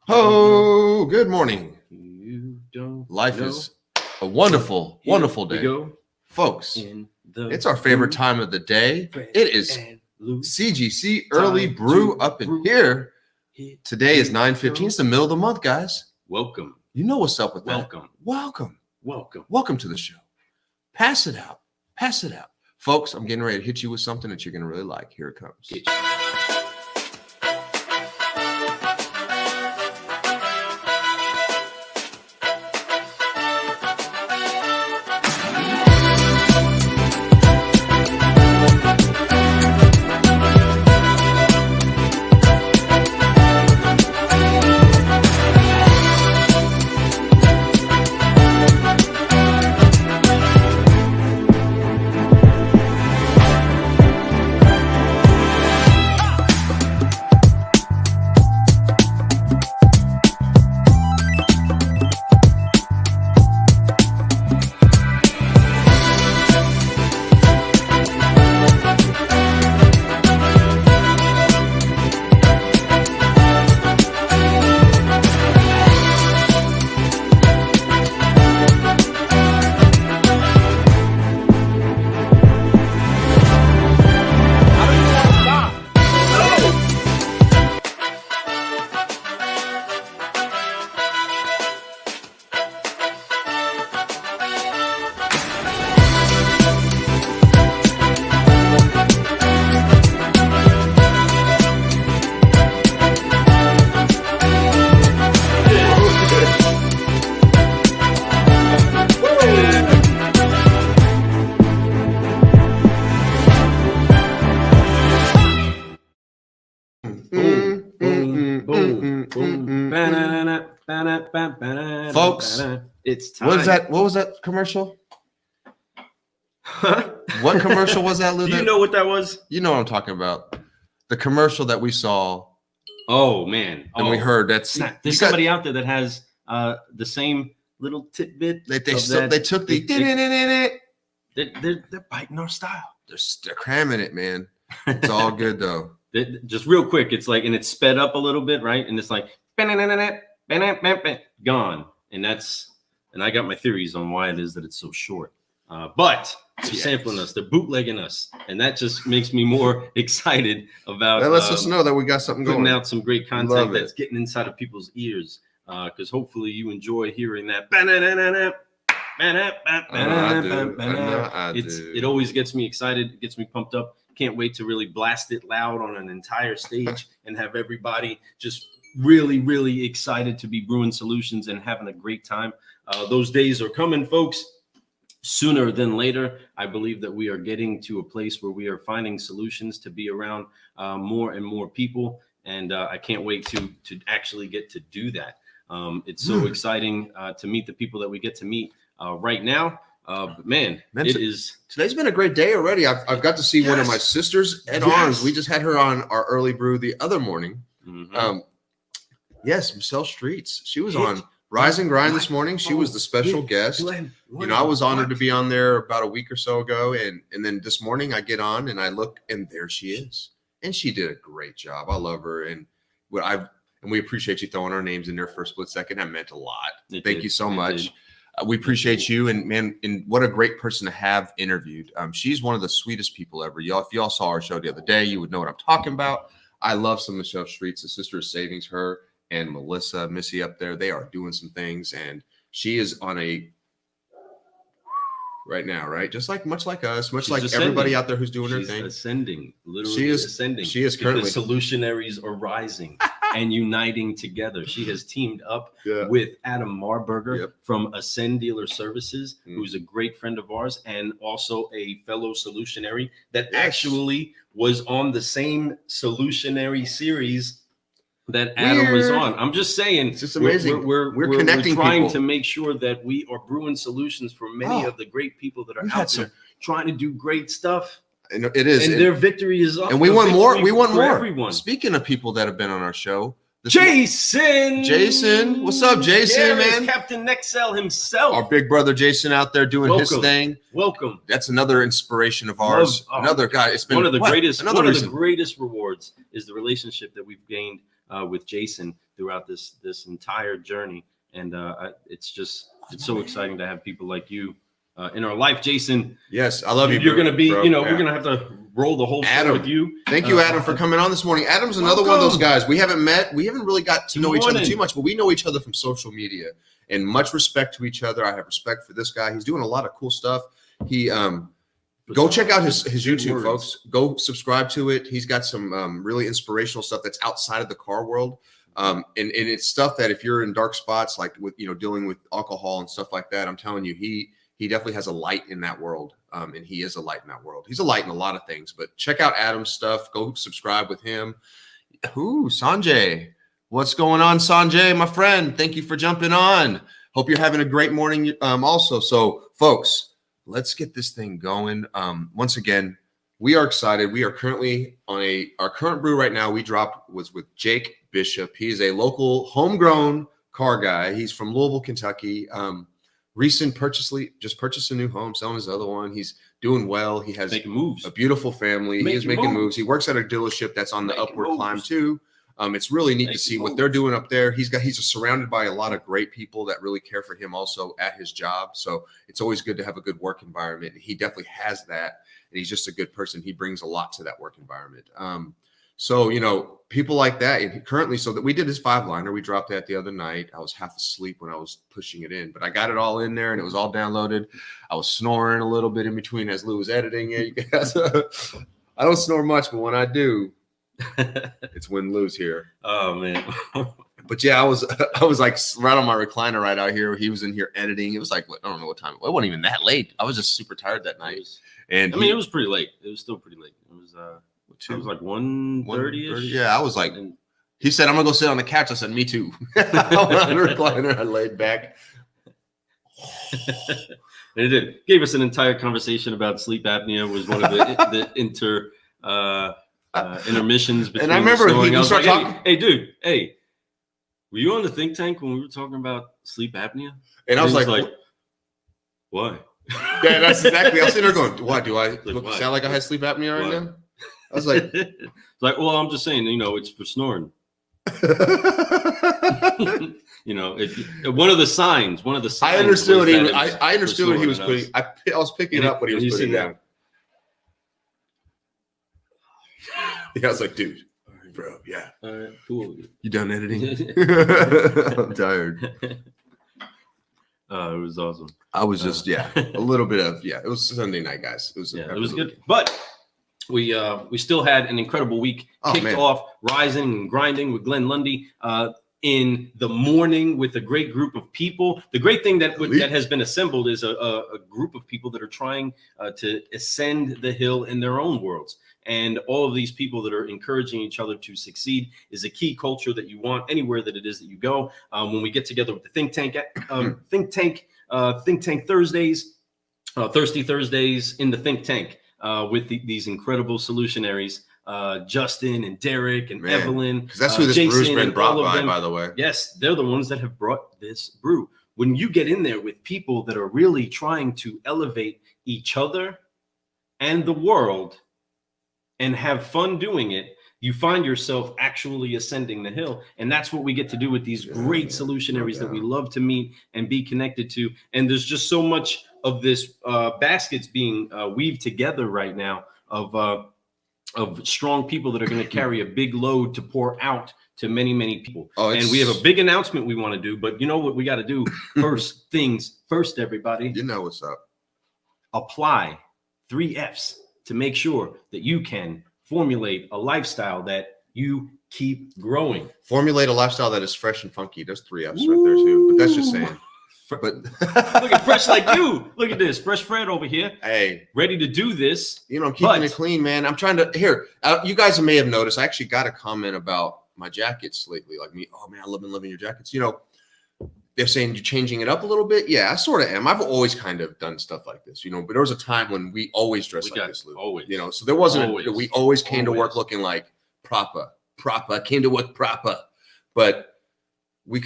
Oh, good morning. You don't Life know is a wonderful, Here wonderful we day. go Folks, in the it's our favorite Brew, time of the day. Fred It is and Lou. CGC Early Time Brew to up in brew. here. Here Today is we 9:15. go. It's the middle of the month, guys. Welcome, You know what's up with that. welcome, Welcome. welcome. Welcome to the show. Pass it out. Pass it out. Folks, I'm getting ready to hit you with something that you're going to really like. Here it comes. Get you. Folks, It's time. What is that? What was that commercial? What commercial was that, Lou? Do you know what that was? You know what I'm talking about. The commercial that we saw Oh man! and we heard. There's somebody out there that has the same little tidbit. They took They're biting our style. They're cramming it, man. It's all good though. Just real quick, it's like, and it's sped up a little bit, right? And it's like gone, and I got my theories on why it is that it's so short. But they're sampling us, they're bootlegging us, and that just makes me more excited about. That lets us know that we got something putting going. out some great content that's getting inside of people's ears. Because hopefully you enjoy hearing that. It always gets me excited. It gets me pumped up. Can't wait to really blast it loud on an entire stage and have everybody just really, really excited to be brewing solutions and having a great time. Those days are coming, folks. Sooner than later, I believe that we are getting to a place where we are finding solutions to be around more and more people. And I can't wait to actually get to do that. It's so exciting to meet the people that we get to meet right now. Man, it is. Today's been a great day already. I've got to see one of my sisters at arms. We just had her on our early brew the other morning. Yes, Michelle Streets. She was on Rise and Grind this morning. She was the special guest. I was honored to be on there about a week or so ago, and then this morning I get on and I look, and there she is, and she did a great job. I love her, and we appreciate you throwing our names in there for a split second. That meant a lot. Thank you so much. We appreciate you, and man, and what a great person to have interviewed. She's one of the sweetest people ever. If y'all saw our show the other day, you would know what I'm talking about. I love some Michelle Streets. The Sister of Savings, her and Melissa, Missy up there. They are doing some things, and she is on a right now, right? Just like much like us, much like everybody out there who's doing their thing. Ascending, literally ascending. She is currently. The solutionaries are rising and uniting together. She has teamed up with Adam Marburger from Ascend Dealer Services, who's a great friend of ours and also a fellow solutionary that actually was on the same solutionary series that Adam was on. I'm just saying, it's just amazing. We're connecting. We're trying to make sure that we are brewing solutions for many of the great people that are out there trying to do great stuff. And it is, and their victory is up. And we want more. We want more. Everyone. Speaking of people that have been on our show, Jason, what's up, Jason? Man, Captain Nexel himself. Our big brother Jason out there doing his thing. Welcome. That's another inspiration of ours. Another guy. It's been one of the greatest. One of the greatest rewards is the relationship that we've gained with Jason throughout this entire journey. And it's so exciting to have people like you in our life. Jason, yes, I love you. You're going to be, bro. we're going to have to roll the whole show with you. Thank you, Adam, for coming on this morning. Adam's another one of those guys. We haven't met. We haven't really got to know each other too much, but we know each other from social media. And much respect to each other. I have respect for this guy. He's doing a lot of cool stuff. He go check out his YouTube, folks. Go subscribe to it. He's got some really inspirational stuff that's outside of the car world. And it's stuff that if you're in dark spots, like with dealing with alcohol and stuff like that, I'm telling you, he definitely has a light in that world. And he is a light in that world. He's a light in a lot of things. But check out Adam's stuff. Go subscribe with him. Ooh, Sanjay. What's going on, Sanjay, my friend? Thank you for jumping on. Hope you're having a great morning also. So, folks, let's get this thing going. Once again, we are excited. We are currently on our current brew right now. We dropped was with Jake Bishop. He's a local homegrown car guy. He's from Louisville, Kentucky. Just purchased a new home, selling his other one. He's doing well. He has making moves. A beautiful family. He is making moves. He works at a dealership that's on the upward climb too. It's really neat to see what they're doing up there. He's surrounded by a lot of great people that really care for him also at his job. So it's always good to have a good work environment. He definitely has that. And he's just a good person. He brings a lot to that work environment. So, people like that. And currently, so that we did his 5-liner. We dropped that the other night. I was half asleep when I was pushing it in, but I got it all in there and it was all downloaded. I was snoring a little bit in between as Lou was editing it. You guys, I don't snore much, but when I do, it's when Lou's here. Oh man. But yeah, I was like right on my recliner right out here. He was in here editing. It was like, I don't know what time. It wasn't even that late. I was just super tired that night. And it was pretty late. It was still pretty late. It was like 1:30ish. Yeah, I was like, he said, I'm gonna go sit on the couch. I said, me too. I went on the recliner. I laid back. And it did. Gave us an entire conversation about sleep apnea. Was one of the intermissions between. And I remember he started talking. Hey, dude. Hey, were you on the think tank when we were talking about sleep apnea? And I was like, why? Yeah, that's exactly. I was sitting there going, "What do I sound like I had sleep apnea right now?" I was like, well, I'm just saying, it's for snoring. One of the signs. I understood what he was. I understood what he was putting. I was picking up what he was putting down. Yeah, I was like, dude, bro, yeah. All right, cool. You done editing? I'm tired. It was awesome. I was just a little bit of It was Sunday night, guys. It was good, but we still had an incredible week. Kicked off Rising and Grinding with Glenn Lundy in the morning with a great group of people. The great thing that has been assembled is a group of people that are trying to ascend the hill in their own worlds. And all of these people that are encouraging each other to succeed is a key culture that you want anywhere that it is that you go. When we get together with the Think Tank Thursdays, Thirsty Thursdays in the Think Tank with these incredible solutionaries, Justin and Derek and Evelyn. Because that's who this brew's been brought by the way. Yes, they're the ones that have brought this brew. When you get in there with people that are really trying to elevate each other and the world and have fun doing it, you find yourself actually ascending the hill. And that's what we get to do with these great solutionaries that we love to meet and be connected to. And there's just so much of this baskets being weaved together right now of strong people that are going to carry a big load to pour out to many, many people. And we have a big announcement we want to do, but you know what we got to do? First things first, everybody. You know what's up. Apply 3 F's to make sure that you can formulate a lifestyle that you keep growing. Formulate a lifestyle that is fresh and funky. There's 3 F's right there too, but that's just saying. But look at fresh like you. Look at this, fresh Fred over here. Hey, ready to do this. I'm keeping it clean, man. I'm trying to you guys may have noticed. I actually got a comment about my jackets lately. Like me, oh man, I love loving your jackets. They're saying you're changing it up a little bit. Yeah, I sort of am. I've always kind of done stuff like this, but there was a time when we always dressed like this, Lou. Always. So there wasn't. We always came to work looking like proper. Came to work proper, but we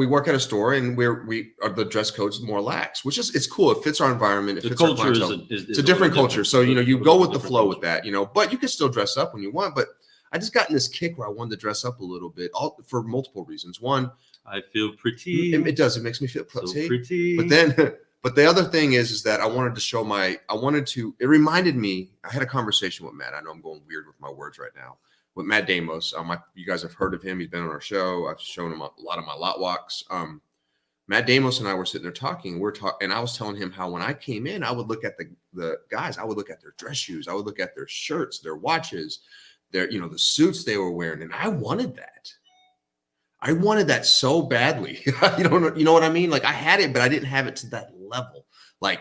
work at a store and the dress code's more lax, which is it's cool. It fits our environment. It fits our clientele. It's a different culture. So you go with the flow with that. But you can still dress up when you want. But I just got in this kick where I wanted to dress up a little bit, all for multiple reasons. One, I feel pretty. It does. It makes me feel pretty. So pretty. But then, but the other thing is that I wanted to show it reminded me, I had a conversation with Matt. I know I'm going weird with my words right now. With Matt Damos. You guys have heard of him. He's been on our show. I've shown him a lot of my lot walks. Matt Damos and I were sitting there talking. And I was telling him how when I came in, I would look at the guys. I would look at their dress shoes. I would look at their shirts, their watches, the suits they were wearing, and I wanted that. I wanted that so badly. You know what I mean? Like I had it, but I didn't have it to that level. Like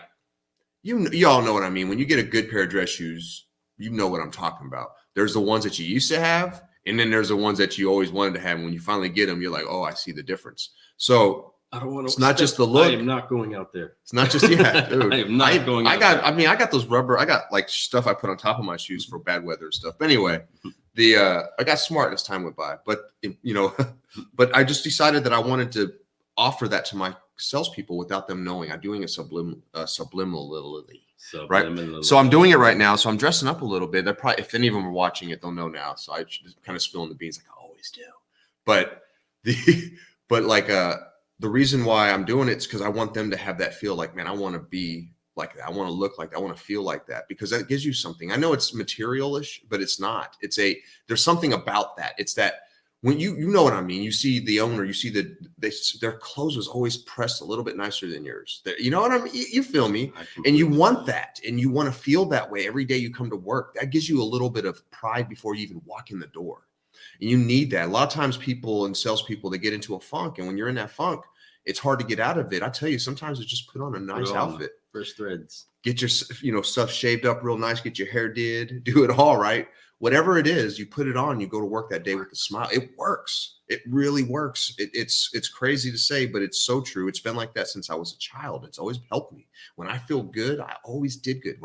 you all know what I mean. When you get a good pair of dress shoes, you know what I'm talking about. There's the ones that you used to have, and then there's the ones that you always wanted to have. And when you finally get them, you're like, oh, I see the difference. So I don't want to. It's not just the look. I am not going out there. It's not just dude. I am not going. I got those rubber. I got like stuff I put on top of my shoes for bad weather and stuff. But anyway, I got smart as time went by. But but I just decided that I wanted to offer that to my salespeople without them knowing. I'm doing it subliminally. Right. So I'm doing it right now. So I'm dressing up a little bit. They're probably, if any of them are watching it, they'll know now. So I just kind of spilling the beans like I always do. But the reason why I'm doing it is because I want them to have that feel like, man, I want to be like that. I want to look like that. I want to feel like that, because that gives you something. I know it's materialish, but it's not. There's something about that. It's that when you know what I mean. You see the owner, you see their clothes was always pressed a little bit nicer than yours. You know what I mean? You feel me? And you want that, and you want to feel that way every day you come to work. That gives you a little bit of pride before you even walk in the door. And you need that. A lot of times people and salespeople, they get into a funk. And when you're in that funk, it's hard to get out of it. I tell you, sometimes it's just put on a nice outfit. First threads. Get your stuff shaved up real nice. Get your hair did. Do it all right. Whatever it is, you put it on. You go to work that day with a smile. It works. It really works. It's crazy to say, but it's so true. It's been like that since I was a child. It's always helped me. When I feel good, I always did good.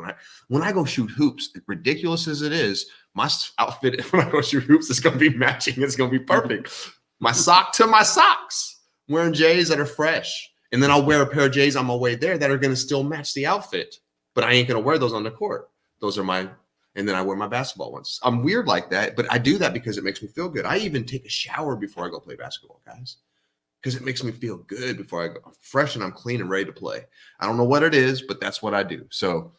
When I go shoot hoops, ridiculous as it is, my outfit when I go shoot hoops is going to be matching. It's going to be perfect. My sock to my socks. Wearing J's that are fresh. And then I'll wear a pair of J's on my way there that are going to still match the outfit. But I ain't going to wear those on the court. Those are and then I wear my basketball ones. I'm weird like that, but I do that because it makes me feel good. I even take a shower before I go play basketball, guys, because it makes me feel good before I go. I'm fresh and I'm clean and ready to play. I don't know what it is, but that's what I do. So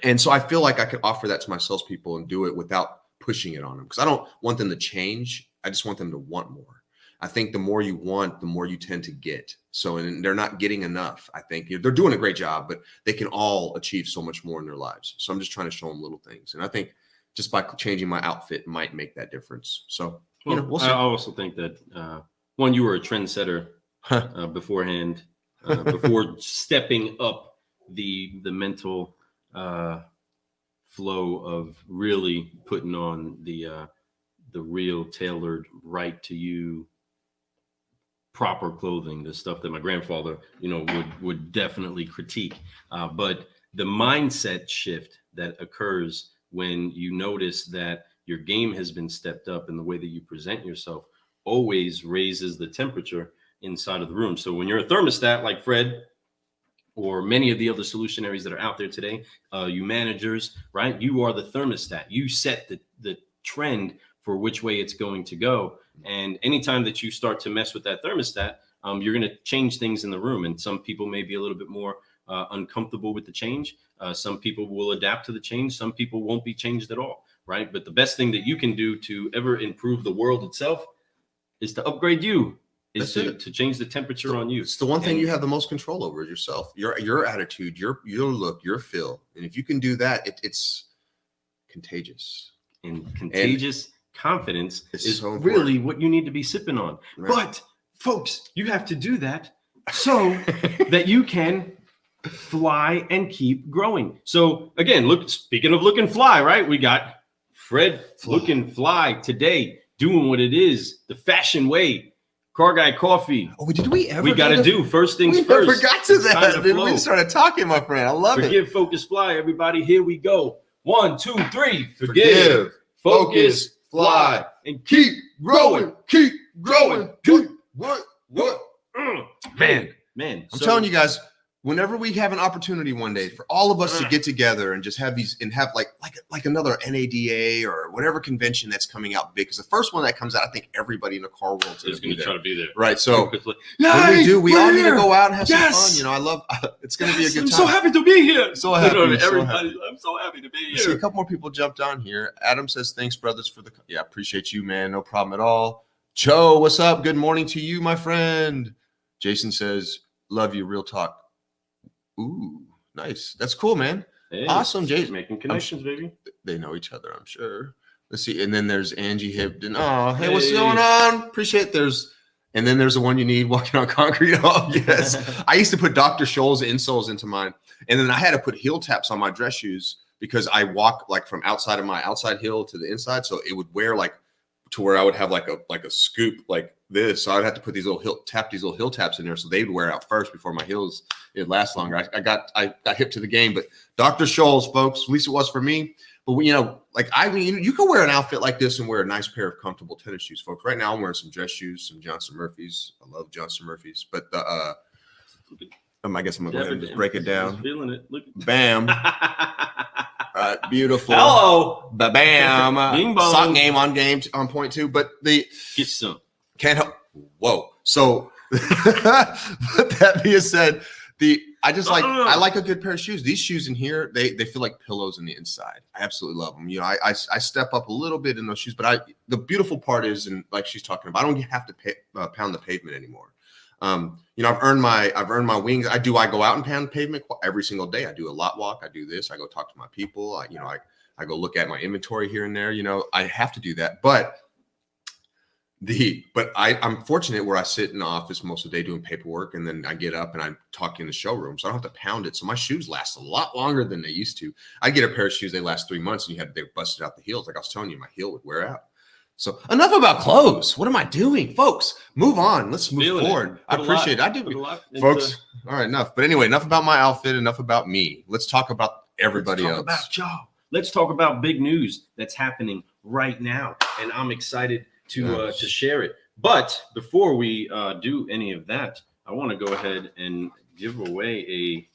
I feel like I could offer that to my salespeople and do it without pushing it on them, because I don't want them to change. I just want them to want more. I think the more you want, the more you tend to get. So, and they're not getting enough. I think they're doing a great job, but they can all achieve so much more in their lives. So I'm just trying to show them little things. And I think just by changing my outfit might make that difference. So, we'll see. I also think that, one, you were a trendsetter beforehand, before stepping up the mental flow of really putting on the real tailored, right to you, proper clothing, the stuff that my grandfather, would definitely critique. But the mindset shift that occurs when you notice that your game has been stepped up and the way that you present yourself always raises the temperature inside of the room. So when you're a thermostat like Fred or many of the other solutionaries that are out there today, you managers, right? You are the thermostat. You set the trend for which way it's going to go. And anytime that you start to mess with that thermostat, you're going to change things in the room. And some people may be a little bit more uncomfortable with the change. Some people will adapt to the change. Some people won't be changed at all, right? But the best thing that you can do to ever improve the world itself is to upgrade you, is to change the temperature on you. It's the one thing you have the most control over is yourself, your attitude, your look, your feel. And if you can do that, it's contagious. And contagious confidence is so really what you need to be sipping on. Right. But folks, you have to do that so that you can fly and keep growing. So again, speaking of looking fly, right? We got Fred looking fly today, doing what it is, the fashion way. Car Guy Coffee. Oh, did we ever? We got to do first things first. We forgot to that. We started talking, my friend. I love it. Forgive, focus, fly. Everybody, here we go. 1, 2, 3. Forgive, focus, fly, and keep growing. Keep growing. What? Man. I'm telling you guys, whenever we have an opportunity one day for all of us to get together and just have these and have like another NADA or whatever convention that's coming out big, because the first one that comes out, I think everybody in the car world is going to try to be there. Right. So when we do, we all need to go out and have some fun. You know, I love it's going to be a good time. I'm so happy to be here. So happy. Everybody, I'm so happy to be here. See, a couple more people jumped on here. Adam says, thanks, brothers, for the. Yeah, appreciate you, man. No problem at all. Joe, what's up? Good morning to you, my friend. Jason says, love you. Real talk. Ooh, nice. That's cool, man. Hey, awesome, Jason. Making connections, baby. They know each other, I'm sure. Let's see. And then there's Angie Hibden. Oh, hey, what's going on? Appreciate and then there's the one you need walking on concrete. Oh, yes. I used to put Dr. Scholl's insoles into mine. And then I had to put heel taps on my dress shoes because I walk like from outside of my outside heel to the inside. So it would wear like to where I would have like a scoop like this. So I'd have to put these little heel taps in there so they'd wear out first before my heels it'd last longer. I got hip to the game, but Dr. Scholl's, folks, at least it was for me. But you know, like you can wear an outfit like this and wear a nice pair of comfortable tennis shoes, folks. Right now I'm wearing some dress shoes, some Johnston Murphys. I love Johnston Murphys, but I guess I'm gonna go ahead and just break it down. Feeling it. Look. Bam. Beautiful. Hello. Bam. Bing bong. Sock game on point too. But get some. Can't help. Whoa. So with that being said, I like a good pair of shoes. These shoes in here, they feel like pillows on the inside. I absolutely love them. You know, I step up a little bit in those shoes, but the beautiful part is, and like she's talking about, I don't have to pound the pavement anymore. You know, I've earned my wings. I go out and pound the pavement every single day. I do a lot walk. I do this. I go talk to my people. I go look at my inventory here and there. You know, I have to do that. But I'm fortunate where I sit in the office most of the day doing paperwork, and then I get up and I talk in the showroom, so I don't have to pound it. So my shoes last a lot longer than they used to. I get a pair of shoes, they last 3 months, and they busted out the heels. Like I was telling you, my heel would wear out. So enough about clothes. What am I doing, folks? Move on. Let's move forward. I appreciate it. I do, folks. All right, enough. But anyway, enough about my outfit. Enough about me. Let's talk about everybody else. Let's talk about y'all. Let's talk about big news that's happening right now, and I'm excited to share it. But before we do any of that, I want to go ahead and give away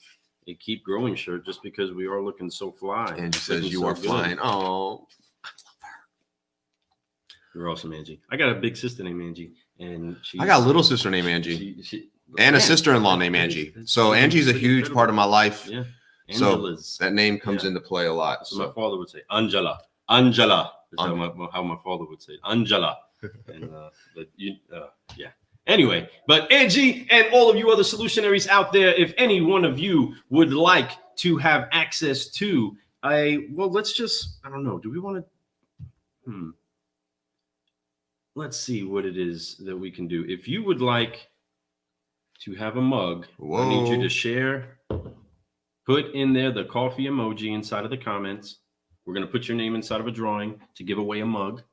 a Keep Growing shirt just because we are looking so fly. And she says you are flying. Oh. You're awesome, Angie. I got a big sister named Angie, and I got a little sister named Angie, and a sister-in-law named Angie. So Angie's a huge part of my life. Yeah, Angela's. So that name comes into play a lot. So my father would say Angela. Angela is how my father would say Angela. And yeah. Anyway, but Angie and all of you other solutionaries out there, if any one of you would like to have access to let's just, I don't know. Do we want to? Let's see what it is that we can do. If you would like to have a mug, I need you to share, put in there the coffee emoji inside of the comments. We're going to put your name inside of a drawing to give away a mug.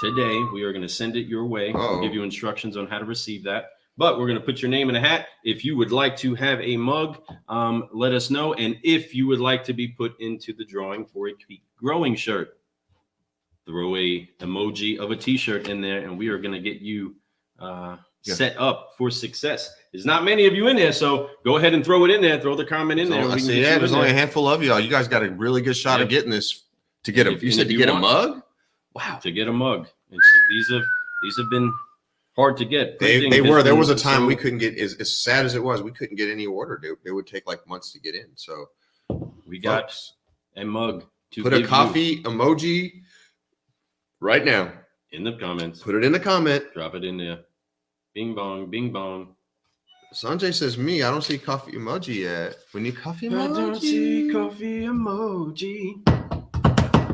Today, we are going to send it your way. We'll give you instructions on how to receive that. But we're going to put your name in a hat. If you would like to have a mug, let us know. And if you would like to be put into the drawing for a Keep Growing shirt, throw a emoji of a t-shirt in there, and we are going to get you set up for success. There's not many of you in there, so go ahead and throw it in there. Throw the comment in there. I see, there's only a handful of y'all. You guys got a really good shot of getting this. To get a mug? Wow. To get a mug. These have been hard to get. They were. There was a time we couldn't get, as sad as it was, we couldn't get any order. It would take like months to get in. So we got a mug to put a coffee emoji right now in the comments. Put it in the comment. Drop it in there. Bing bong, bing bong. Sanjay says, me, I don't see coffee emoji yet. We need coffee emoji. I don't see coffee emoji.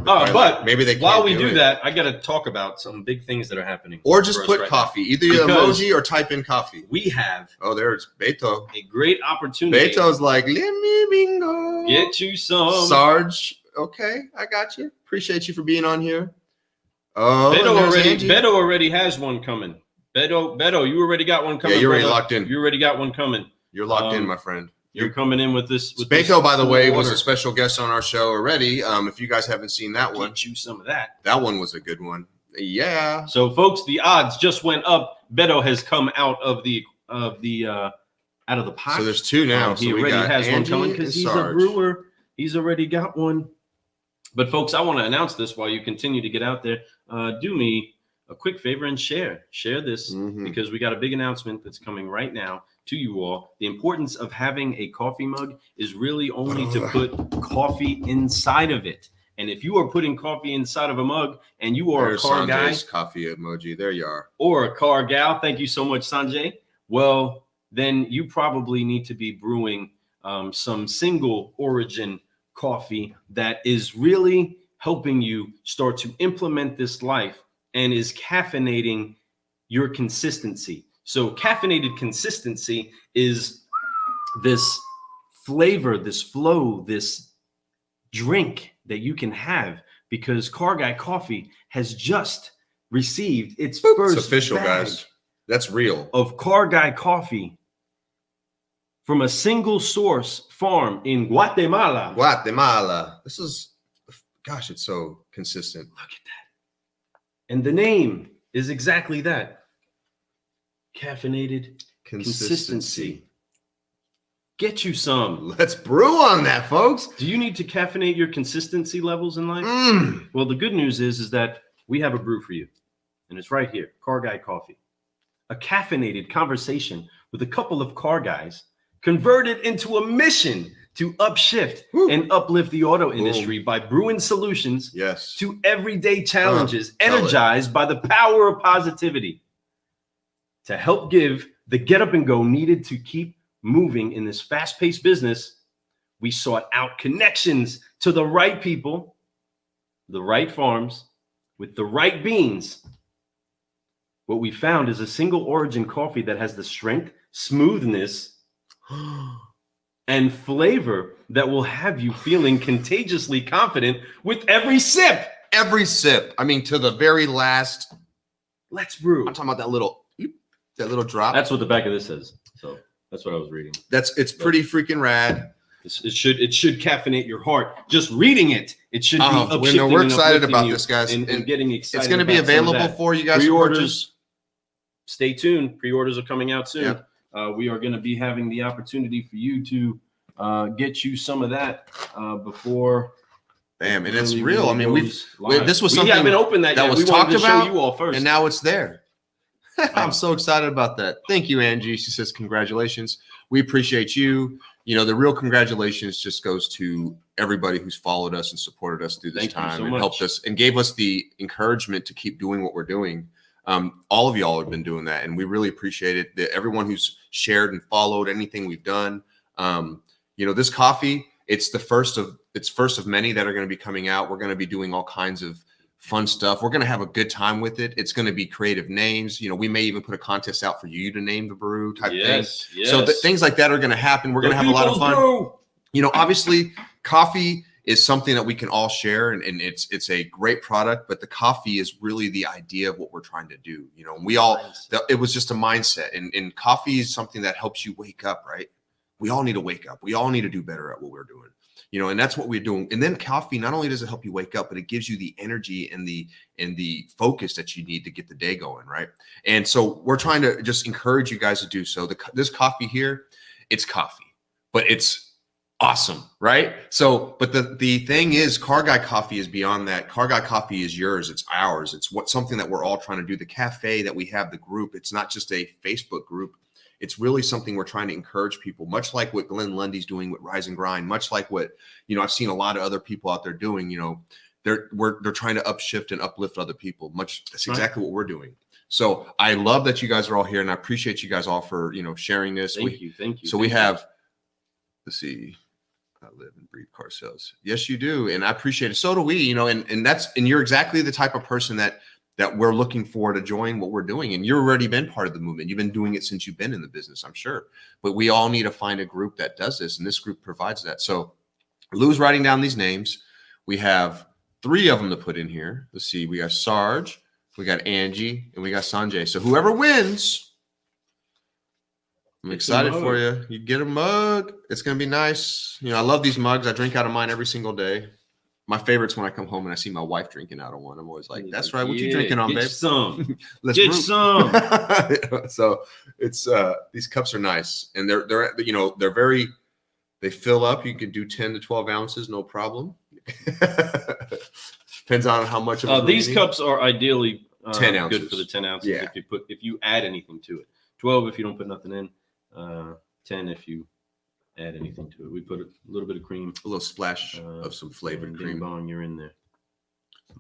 But maybe they while we do that, I got to talk about some big things that are happening. Or just put coffee, either emoji or type in coffee. We have. Oh, there's Beto. A great opportunity. Beto's like, let me bingo. Get you some. Sarge. Okay, I got you. Appreciate you for being on here. Oh, Beto already has one coming. Beto, you already got one coming. Yeah, you're already locked in. You already got one coming. You're locked in, my friend. You're coming in with this. Beto, by the way, was a special guest on our show already. If you guys haven't seen that one, get you some of that. That one was a good one. Yeah. So, folks, the odds just went up. Beto has come out of the out of the pot. So there's two now. He so we already got has Angie one coming because he's Sarge. a brewer. He's already got one. But folks, I want to announce this while you continue to get out there. Do me a quick favor and share this because we got a big announcement that's coming right now to you all. The importance of having a coffee mug is really only to put coffee inside of it. And if you are putting coffee inside of a mug and you are There's a car Sanjay's guy coffee emoji. There you are. or a car gal, thank you so much, Sanjay. Well, then you probably need to be brewing some single origin coffee that is really helping you start to implement this life and is caffeinating your consistency. So caffeinated consistency is this flavor, this flow, this drink that you can have because Car Guy Coffee has just received its first It's official, bag guys. That's real. of Car Guy Coffee from a single source farm in Guatemala. Guatemala. This is, gosh, it's so consistent. Look at that. And the name is exactly that. Caffeinated consistency. Get you some. Let's brew on that, folks. Do you need to caffeinate your consistency levels in life? Well, the good news is that we have a brew for you. And it's right here, Car Guy Coffee. A caffeinated conversation with a couple of car guys converted into a mission to upshift and uplift the auto industry by brewing solutions to everyday challenges, energized by the power of positivity to help give the get up and go needed to keep moving in this fast-paced business. We sought out connections to the right people, the right farms, with the right beans. What we found is a single origin coffee that has the strength, smoothness, and flavor that will have you feeling contagiously confident with every sip. Every sip. I mean, to the very last. Let's brew. I'm talking about that little drop. That's what the back of this says. So that's what I was reading. It's pretty freaking rad. It should caffeinate your heart. Just reading it, it should be uplifting. We're excited about this, guys, and getting excited. It's going to be available for you guys. Pre-orders. Stay tuned. Pre-orders are coming out soon. Yep. We are going to be having the opportunity for you to get you some of that before. Bam, and it's real. I mean, this was something we haven't opened that yet. was we talked wanted to about, show you all first, and now it's there. I'm so excited about that. Thank you, Angie. She says, congratulations. We appreciate you. You know, the real congratulations just goes to everybody who's followed us and supported us through this time and helped us and gave us the encouragement to keep doing what we're doing. All of y'all have been doing that, and we really appreciate it. Everyone who's shared and followed anything we've done. You know, this coffee, it's first of many that are going to be coming out. We're going to be doing all kinds of fun stuff. We're going to have a good time with it. It's going to be creative names. You know, we may even put a contest out for you to name the brew type thing. Yes. So things like that are going to happen. We're going to have a lot of fun. You know, obviously, coffee is something that we can all share, and it's a great product. But the coffee is really the idea of what we're trying to do. You know, it was just a mindset, and coffee is something that helps you wake up. Right? We all need to wake up. We all need to do better at what we're doing. You know, and that's what we're doing. And then coffee, not only does it help you wake up, but it gives you the energy and the focus that you need to get the day going, right? And so we're trying to just encourage you guys to do so. This coffee here, it's coffee, but it's awesome, right? So, but the thing is, Car Guy Coffee is beyond that. Car Guy Coffee is yours. It's ours. It's something that we're all trying to do. The cafe that we have, the group, it's not just a Facebook group. It's really something we're trying to encourage people, much like what Glenn Lundy's doing with Rise and Grind, much like what, you know, I've seen a lot of other people out there doing. You know, they're trying to upshift and uplift other people. That's exactly what we're doing. So I love that you guys are all here, and I appreciate you guys all for, you know, sharing this. Thank you. So we have, let's see, I live and breathe car sales. Yes, you do, and I appreciate it. So do we. You know, and you're exactly the type of person that we're looking for to join what we're doing. And you've already been part of the movement. You've been doing it since you've been in the business, I'm sure. But we all need to find a group that does this, and this group provides that. So Lou's writing down these names. We have 3 of them to put in here. Let's see. We got Sarge, we got Angie, and we got Sanjay. So whoever wins, I'm excited for you. You get a mug. It's going to be nice. You know, I love these mugs. I drink out of mine every single day. My favorite's when I come home and I see my wife drinking out of one. I'm always like, "That's right. What you Yeah, drinking on, get babe? some. Let's Get brew." some. So it's these cups are nice, and they're you know they fill up. You can do 10 to 12 ounces, no problem. Depends on how much of a brew These you need. cups are ideally 10 ounces. good for the 10 ounces. Yeah. If you add anything to it. 12 if you don't put nothing in. 10 if you add anything to it. We put a little bit of cream, A little splash of some flavored and cream. Bing bong, you're in there.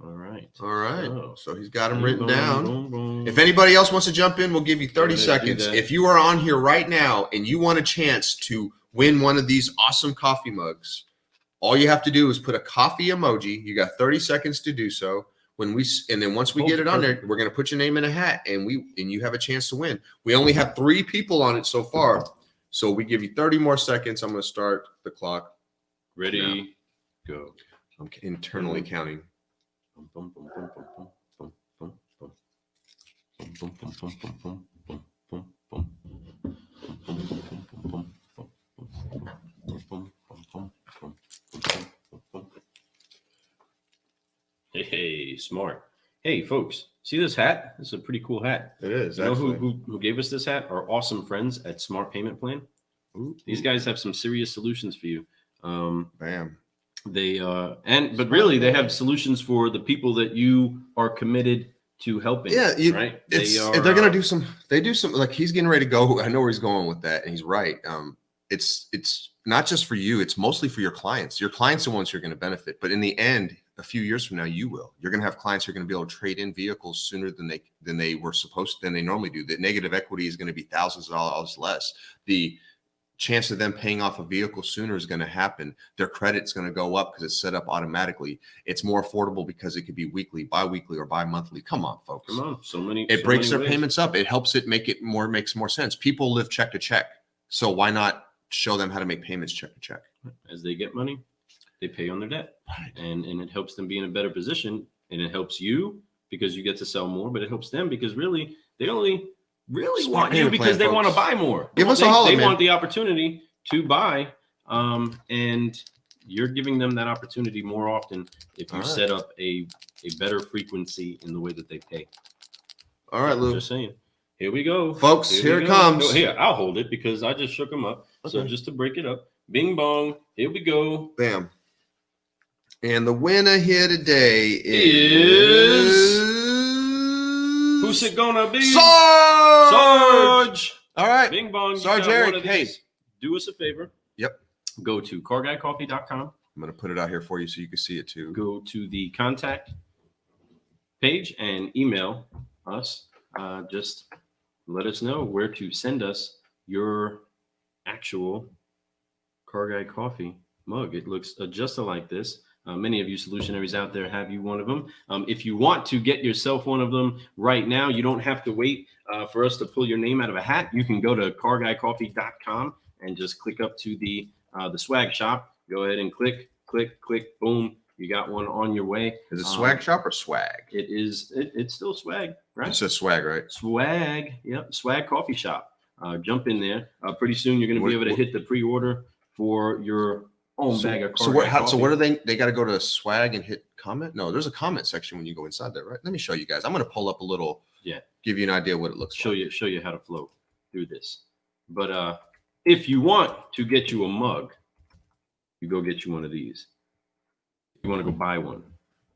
All right. All right. So he's got them Bing written bong, down. boom, boom. If anybody else wants to jump in, we'll give you 30 Go ahead, do seconds. that. If you are on here right now and you want a chance to win one of these awesome coffee mugs, all you have to do is put a coffee emoji. You got 30 seconds to do so. And then once we get it on there, we're going to put your name in a hat and you have a chance to win. We only have 3 people on it so far. So we give you 30 more seconds. I'm going to start the clock. Ready, go. I'm internally counting. Hey, smart. Hey, folks, see this hat? This is a pretty cool hat. It is. You know who gave us this hat? Our awesome friends at Smart Payment Plan. Ooh, These guys have some serious solutions for you. Bam. But really they have solutions for the people that you are committed to helping. Yeah, right. They're gonna do some. They do some, like, he's getting ready to go. I know where he's going with that, and he's right. It's not just for you. It's mostly for your clients. Your clients are the ones who are going to benefit. But in the end, a few years from now, you will. You're going to have clients who are going to be able to trade in vehicles sooner than they were supposed than they normally do. The negative equity is going to be thousands of dollars less. The chance of them paying off a vehicle sooner is going to happen. Their credit's going to go up because it's set up automatically. It's more affordable because it could be weekly, bi-weekly, or bi-monthly. Come on, folks. Come on. It breaks their payments up. It helps it makes more sense. People live check to check. So why not show them how to make payments check to check? As they get money, they pay on their debt. Right. And it helps them be in a better position. And it helps you because you get to sell more, but it helps them because really they only Smart want you because they want to buy more. Give us a holler, They man. want the opportunity to buy, and you're giving them that opportunity more often if you set up a better frequency in the way that they pay. All right, Lou. Just saying. Here we go, Folks. Here it comes. Here, I'll hold it because I just shook them up. Okay. So just to break it up, bing bong. Here we go. Bam. And the winner here today is who's it gonna be? Sarge. All right. Bing bong. Sarge Eric. Hey, do us a favor. Yep. Go to carguycoffee.com. I'm going to put it out here for you so you can see it too. Go to the contact page and email us. Just let us know where to send us your actual Car Guy Coffee mug. It looks just like this. Many of you solutionaries out there have you one of them. If you want to get yourself one of them right now, you don't have to wait for us to pull your name out of a hat. You can go to carguycoffee.com and just click up to the swag shop. Go ahead and click, boom. You got one on your way. Is it swag shop or swag? It is. It's still swag, right? It says swag, right? Swag. Yep. Swag coffee shop. Jump in there. Pretty soon you're going to be able to hit the pre-order for your own bag of coffee. So what are they got to go to swag and hit comment? No, there's a comment section when you go inside there, right? Let me show you guys. I'm going to pull up a little. Yeah. Give you an idea what it looks like. Show you how to flow through this. But if you want to get you a mug, you go get you one of these. You want to go buy one.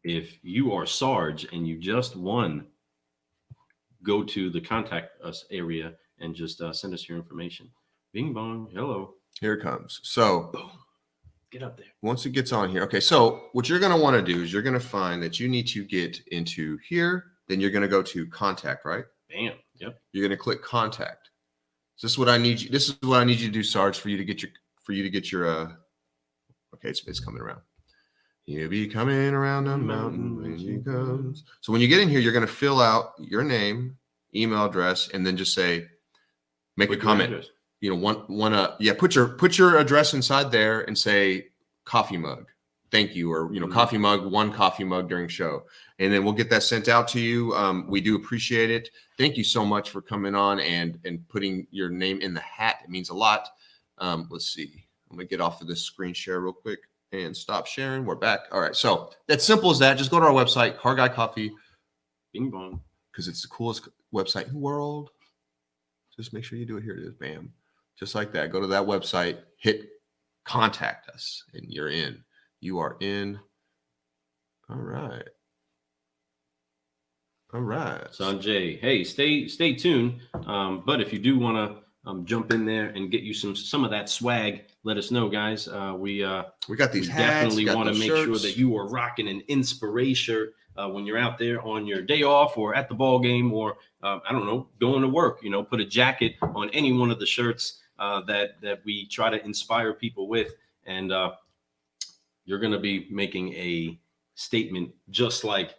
If you are Sarge and you just won, go to the contact us area and just send us your information. Bing bong. Hello. Here it comes. So boom. Get up there. Once it gets on here. Okay. So what you're going to want to do is you're going to find that you need to get into here. Then you're going to go to contact, right? Bam. Yep. You're going to click contact. So this is what I need you. This is what I need you to do, Sarge, for you to get your okay, it's coming around. He'll be coming around the mountain when he comes. So when you get in here, you're going to fill out your name, email address, and then just say, make a comment. Address. You know, put your address inside there and say coffee mug. Thank you. Or, coffee mug, one coffee mug during show. And then we'll get that sent out to you. We do appreciate it. Thank you so much for coming on and putting your name in the hat. It means a lot. Let's see. I'm going to get off of this screen share real quick. And stop sharing. We're back. All right. So that's simple as that. Just go to our website, Car Guy Coffee. Bing bong. Because it's the coolest website in the world. Just make sure you do it. Here it is. Bam. Just like that. Go to that website, hit contact us, and you're in. You are in. All right. All right. Sanjay, hey, stay tuned. But if you do want to jump in there and get you some of that swag, let us know, guys. We got these hats, definitely want to make sure that you are rocking an inspiration when you're out there on your day off or at the ball game or I don't know, going to work. You know, put a jacket on any one of the shirts that we try to inspire people with, and you're going to be making a statement just like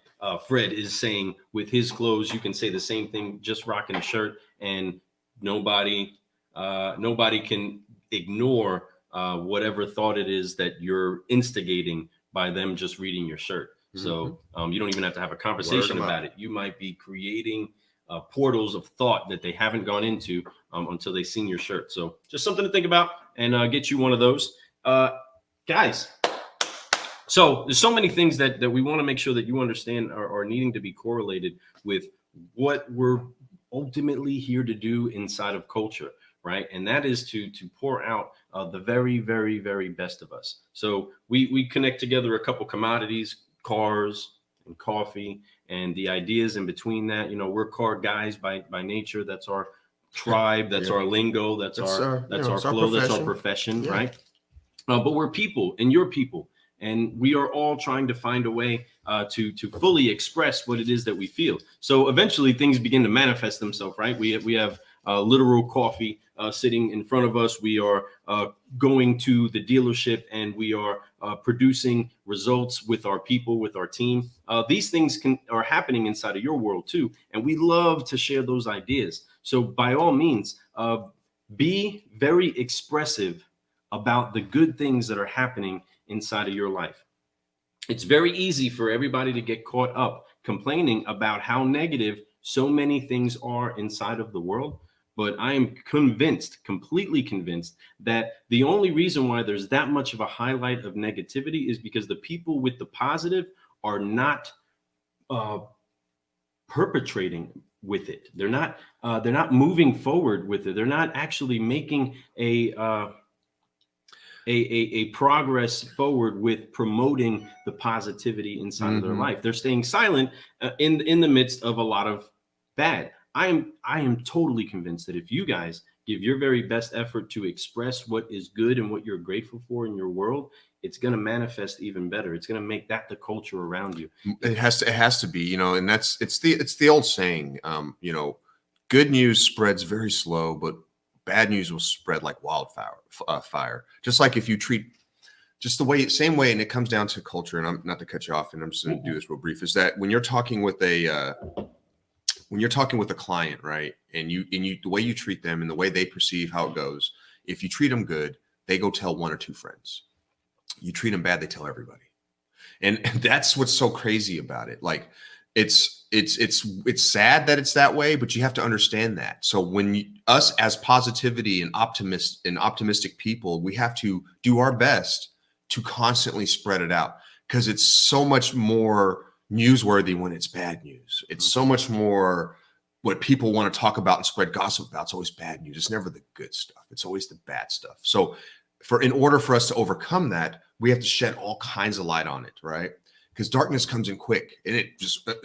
Fred is saying with his clothes. You can say the same thing, just rocking a shirt, and nobody can ignore whatever thought it is that you're instigating by them just reading your shirt. So you don't even have to have a conversation about it. You might be creating portals of thought that they haven't gone into until they've seen your shirt. So just something to think about, and get you one of those. Guys, so there's so many things that we want to make sure that you understand are needing to be correlated with what we're ultimately here to do inside of culture, right? And that is to pour out the very, very, very best of us. So we connect together a couple commodities, cars and coffee, and the ideas in between that. You know, we're car guys by nature. That's our tribe. That's our lingo. That's our flow. That's our profession, right? But we're people, and you're people. And we are all trying to find a way to fully express what it is that we feel. So eventually things begin to manifest themselves, right? We have literal coffee sitting in front of us. We are going to the dealership, and we are producing results with our people, with our team. These things are happening inside of your world too. And we love to share those ideas. So by all means, be very expressive about the good things that are happening inside of your life. It's very easy for everybody to get caught up complaining about how negative so many things are inside of the world. But I am convinced, completely convinced, that the only reason why there's that much of a highlight of negativity is because the people with the positive are not perpetrating with it. They're not moving forward with it. They're not actually making a progress forward with promoting the positivity inside of their life. They're staying silent in the midst of a lot of bad. I am totally convinced that if you guys give your very best effort to express what is good and what you're grateful for in your world, it's going to manifest even better. It's going to make that the culture around you. It has to be, you know, and it's the old saying, you know, good news spreads very slow, but bad news will spread like wildfire. Just like if you treat just same way, and it comes down to culture. And I'm not to cut you off, and I'm just going to do this real brief. Is that when you're talking with a client, right? And you the way you treat them and the way they perceive how it goes. If you treat them good, they go tell one or two friends. You treat them bad, they tell everybody. And that's what's so crazy about it. Like it's sad that it's that way, but you have to understand that. So when us as positivity and optimistic people, we have to do our best to constantly spread it out, because it's so much more newsworthy when it's bad news. It's so much more what people want to talk about and spread gossip about. It's always bad news. It's never the good stuff. It's always the bad stuff. So in order for us to overcome that, we have to shed all kinds of light on it, right? Because darkness comes in quick, and it just but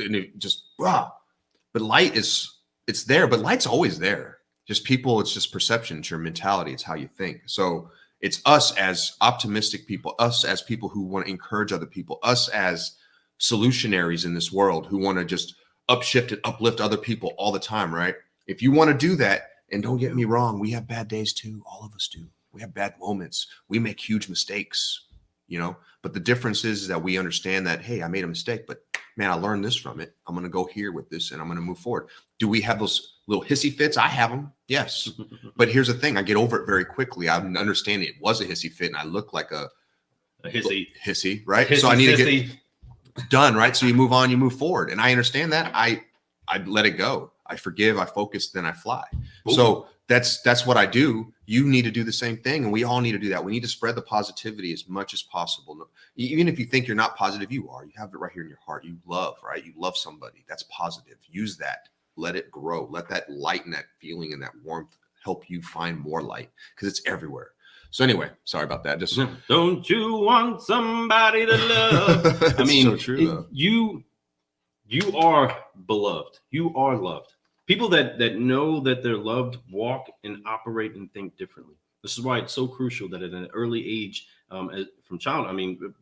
light it's there, but light's always there. Just people, it's just perception, it's your mentality, it's how you think. So it's us as optimistic people, us as people who want to encourage other people, us as solutionaries in this world who want to just upshift and uplift other people all the time, right? If you want to do that, and don't get me wrong, we have bad days too. All of us do. We have bad moments. We make huge mistakes, you know, but the difference is that we understand that, hey, I made a mistake, but man, I learned this from it. I'm going to go here with this, and I'm going to move forward. Do we have those little hissy fits? I have them. Yes. But here's the thing. I get over it very quickly. I understand it was a hissy fit, and I look like a hissy, right? Hissy, so I need to get done, right? So you move on, you move forward. And I understand that. I let it go. I forgive, I focus, then I fly. Ooh. So that's what I do. you need to do the same thing. And we all need to do that. We need to spread the positivity as much as possible. Even if you think you're not positive, you are. You have it right here in your heart. You love, right? You love somebody. That's positive. Use that. Let it grow. Let that light and that feeling and that warmth help you find more light, because it's everywhere. So anyway, sorry about that. Just don't you want somebody to love? I mean, so true, you are beloved. You are loved. People that know that they're loved walk and operate and think differently. This is why it's so crucial that at an early age, from child, I mean,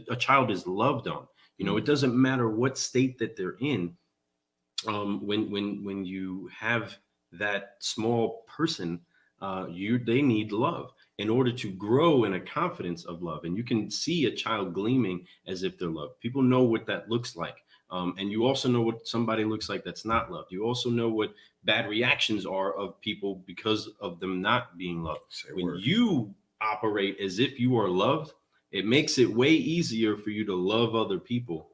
a child is loved on. You know, it doesn't matter what state that they're in. When you have that small person, they need love in order to grow in a confidence of love. And you can see a child gleaming as if they're loved. People know what that looks like. And you also know what somebody looks like that's not loved. You also know what bad reactions are of people because of them not being loved. When you operate as if you are loved, it makes it way easier for you to love other people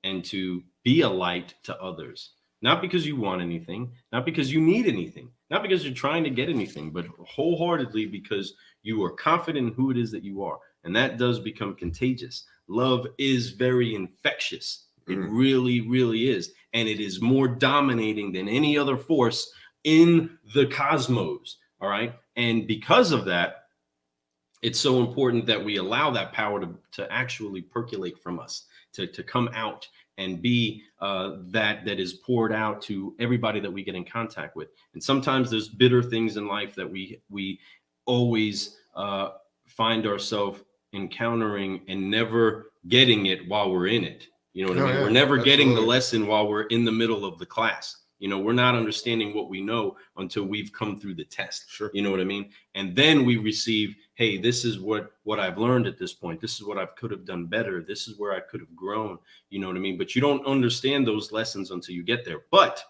and to be a light to others. Not because you want anything, not because you need anything, not because you're trying to get anything, but wholeheartedly because you are confident in who it is that you are. And that does become contagious. Love is very infectious. It really, really is. And it is more dominating than any other force in the cosmos. All right. And because of that, it's so important that we allow that power to actually percolate from us, to come out and be that is poured out to everybody that we get in contact with. And sometimes there's bitter things in life that we always find ourselves encountering and never getting it while we're in it. You know what I mean? We're never getting the lesson while we're in the middle of the class. You know, we're not understanding what we know until we've come through the test. Sure. You know what I mean? And then we receive, hey, this is what I've learned at this point. This is what I could have done better. This is where I could have grown. You know what I mean? But you don't understand those lessons until you get there. But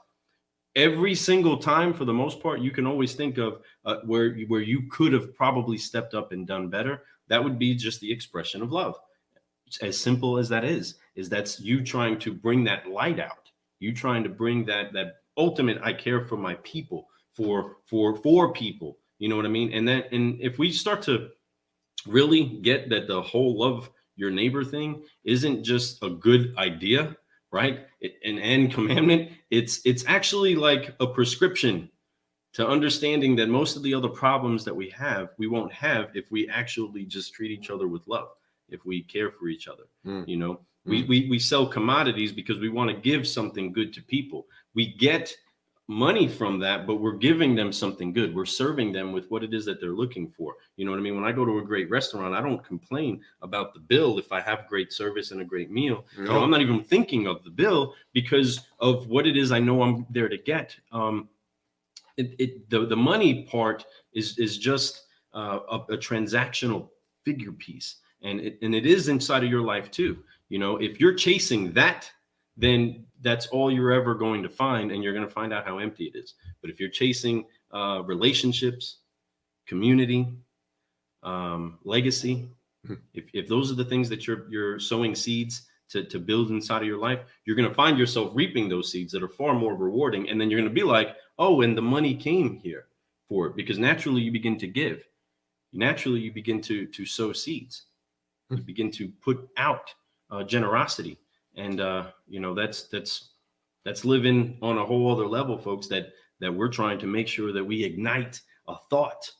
every single time, for the most part, you can always think of where you could have probably stepped up and done better. That would be just the expression of love. It's as simple as that is that's you trying to bring that light out. You trying to bring that ultimate, I care for my people, for people. You know what I mean? And if we start to really get that the whole love your neighbor thing isn't just a good idea, right? An end commandment. It's actually like a prescription to understanding that most of the other problems that we won't have if we actually just treat each other with love, if we care for each other. You know, we sell commodities because we want to give something good to people. We get money from that, but we're giving them something good. We're serving them with what it is that they're looking for. You know what I mean? When I go to a great restaurant, I don't complain about the bill if I have great service and a great meal. No. You know, I'm not even thinking of the bill because of what it is I know I'm there to get. The money part is just a transactional figure piece, and it is inside of your life too. You know, if you're chasing that, then that's all you're ever going to find, and you're going to find out how empty it is. But if you're chasing relationships, community, legacy, if those are the things that you're sowing seeds to build inside of your life, you're going to find yourself reaping those seeds that are far more rewarding. And then you're going to be like, oh, and the money came here for it, because naturally you begin to give. Naturally you begin to sow seeds. You begin to put out generosity. And you know, that's living on a whole other level, folks, that we're trying to make sure that we ignite a thought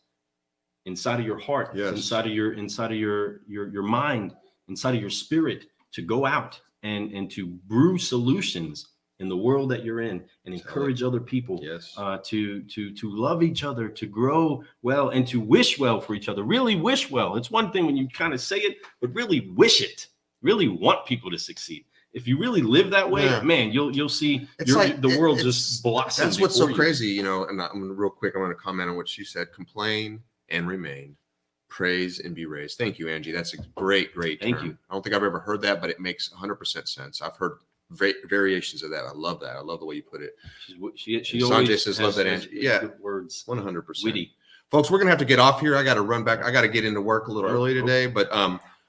inside of your heart, yes, inside of your mind, inside of your spirit, to go out and to brew solutions in the world that you're in, and encourage other people, yes, to love each other, to grow well, and to wish well for each other. Really wish well. It's one thing when you kind of say it, but really wish it. Really want people to succeed. If you really live that way, man, you'll see the world just blossom. That's what's so crazy, you know. And real quick, I'm going to comment on what she said. Complain and remain, praise and be raised. Thank you, Angie. That's a great term. Thank you. I don't think I've ever heard that, but it makes 100% sense. I've heard variations of that. I love that. I love the way you put it. She Sanjay says, love that, Angie. Yeah, good words. 100%. Witty. Folks, we're going to have to get off here. I got to run back. I got to get into work a little early today, but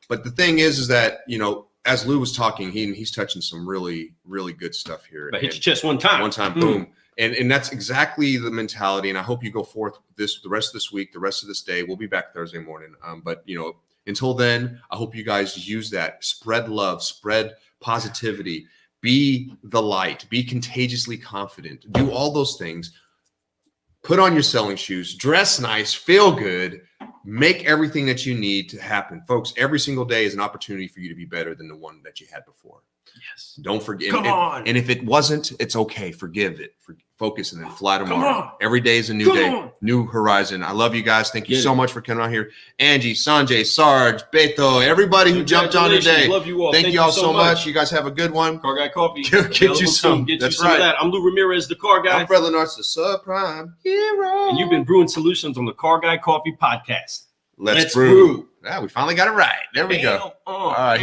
the thing is that, you know, as Lou was talking, he's touching some really, really good stuff here. But hit your chest one time. Boom. And that's exactly the mentality. And I hope you go forth the rest of this week, the rest of this day. We'll be back Thursday morning. But until then, I hope you guys use that. Spread love, spread positivity, be the light, be contagiously confident, do all those things. Put on your selling shoes, dress nice, feel good, make everything that you need to happen. Folks, every single day is an opportunity for you to be better than the one that you had before. Yes. Don't forget. Come on. And if it wasn't, it's okay. Forgive it. Focus and then fly Come tomorrow. on. Every day is a new Come day, on. new horizon. I love you guys. Thank you Get so it. much for coming out here. Angie, Sanjay, Sarge, Beto, everybody who jumped on today. Love you all. Thank you all so much. You guys have a good one. Car Guy Coffee. Get you some. Get That's you some right. of that. I'm Lou Ramirez, the Car Guy. I'm Fred Lenart's the subprime hero. And you've been brewing solutions on the Car Guy Coffee podcast. Let's brew. Yeah, we finally got it right. There we go. Damn. All right.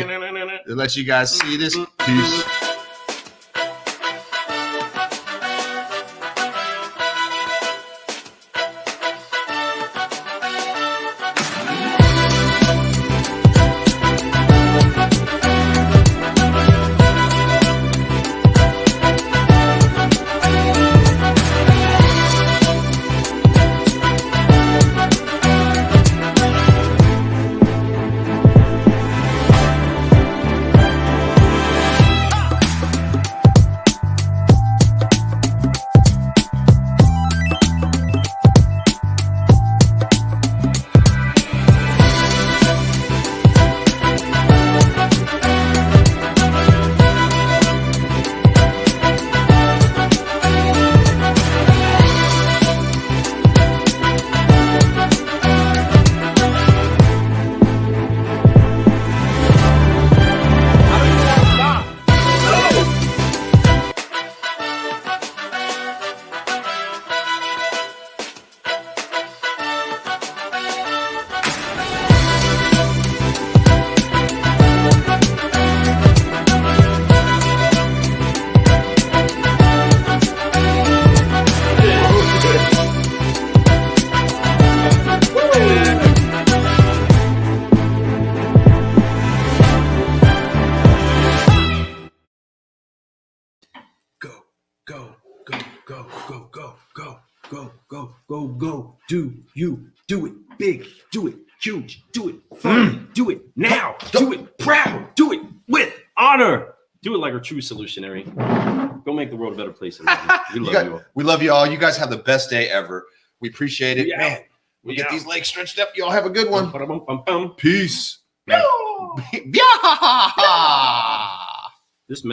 To let you guys see this. Peace. Go. Do you do it big? Do it huge? Do it fun? Do it now? Do it proud? Do it with honor? Do it like a true solutionary. Go make the world a better place. We love you all. We love you all. You guys have the best day ever. We appreciate it. Yeah. Man, we get these legs stretched up. You all have a good one. Ba-da-bum-bum-bum. Peace. Yeah. Yeah.